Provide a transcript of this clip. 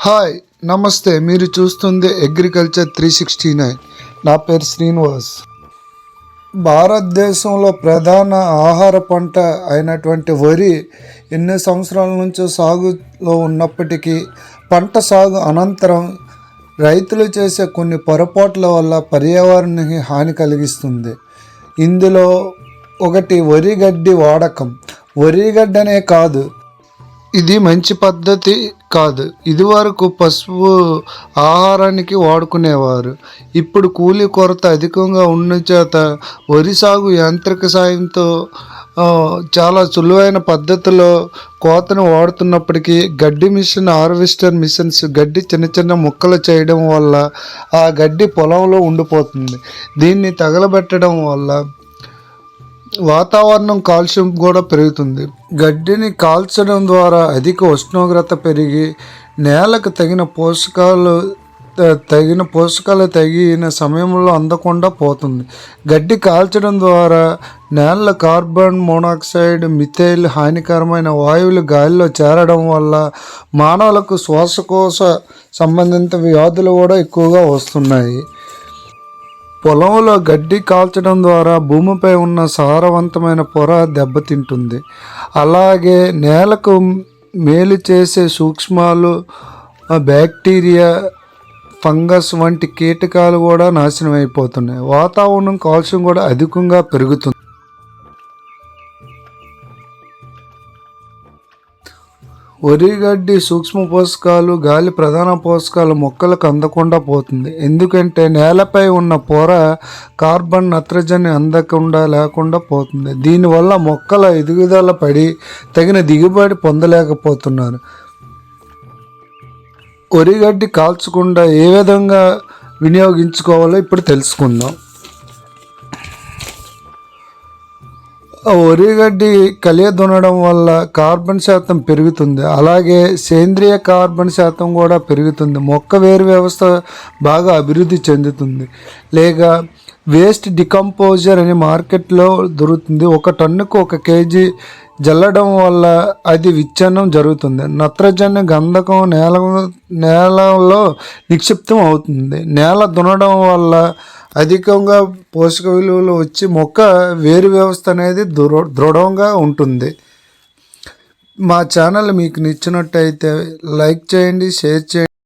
Hi నమస్తే, మీరు చూస్తుంది అగ్రికల్చర్ 369. నా పేరు శ్రీనివాస్. భారతదేశంలో ప్రధాన ఆహార పంట అయినటువంటి వరి ఎన్ని సంవత్సరాల నుంచో సాగులో ఉన్నప్పటికీ పంట సాగు అనంతరం రైతులు చేసే కొన్ని పొరపాట్ల వల్ల పర్యావరణానికి హాని కలిగిస్తుంది. ఇందులో ఒకటి వరిగడ్డి వాడకం. వరిగడ్డనే కాదు, ఇది మంచి పద్ధతి కాదు. ఇదివరకు పసుపు ఆహారానికి వాడుకునేవారు. ఇప్పుడు కూలీ కొరత అధికంగా ఉన్న చేత వరి సాగు యాంత్రిక సాయంతో చాలా సులువైన పద్ధతిలో కోతను వాడుతున్నప్పటికీ గడ్డి మిషన్, హార్వెస్టర్ మిషన్స్ గడ్డి చిన్న చిన్న ముక్కలు చేయడం వల్ల ఆ గడ్డి పొలంలో ఉండిపోతుంది. దీన్ని తగలబెట్టడం వల్ల వాతావరణం కాలుష్యం కూడా పెరుగుతుంది. గడ్డిని కాల్చడం ద్వారా అధిక ఉష్ణోగ్రత పెరిగి నేలకు తగిన పోషకాలు తగిన సమయంలో అందకుండా పోతుంది. గడ్డి కాల్చడం ద్వారా నేల కార్బన్ మోనాక్సైడ్, మిథైల్ హానికరమైన వాయువులు గాలిలో చేరడం వల్ల మానవులకు శ్వాసకోశ సంబంధిత వ్యాధులు కూడా ఎక్కువగా వస్తున్నాయి. పొలంలో గడ్డి కాల్చడం ద్వారా భూమిపై ఉన్న సారవంతమైన పొర దెబ్బతింటుంది. అలాగే నేలకు మేలు చేసే సూక్ష్మాలు, బ్యాక్టీరియా, ఫంగస్ వంటి కీటకాలు కూడా నాశనం అయిపోతున్నాయి. వాతావరణం కాలుష్యం కూడా అధికంగా పెరుగుతుంది. వరిగడ్డి సూక్ష్మ పోషకాలు, గాలి ప్రధాన పోషకాలు మొక్కలకు అందకుండా పోతుంది. ఎందుకంటే నేలపై ఉన్న పొర కార్బన్, నత్రజని అందకుండా లేకుండా పోతుంది. దీనివల్ల మొక్కల ఎదుగుదల పడి తగిన దిగుబడి పొందలేకపోతున్నారు. వరిగడ్డి కాల్చకుండా ఏ విధంగా వినియోగించుకోవాలో ఇప్పుడు తెలుసుకుందాం. వరిగడ్డి కలియ దున్నడం వల్ల కార్బన్ శాతం పెరుగుతుంది. అలాగే సేంద్రియ కార్బన్ శాతం కూడా పెరుగుతుంది. మొక్క వేరు వ్యవస్థ బాగా అభివృద్ధి చెందుతుంది. లేక వేస్ట్ డికంపోజర్ అని మార్కెట్లో దొరుకుతుంది. 1 టన్నుకు 1 కేజీ జల్లడం వల్ల అది విచ్ఛిన్నం జరుగుతుంది. నత్రజని, గంధకం నేలలో నిక్షిప్తం అవుతుంది. నేల దున్నడం వల్ల అధికంగా పోషక విలువలు వచ్చి మొక్క వేరు వ్యవస్థ అనేది దృఢంగా ఉంటుంది. మా ఛానల్ మీకు నచ్చినట్టయితే లైక్ చేయండి, షేర్ చేయండి.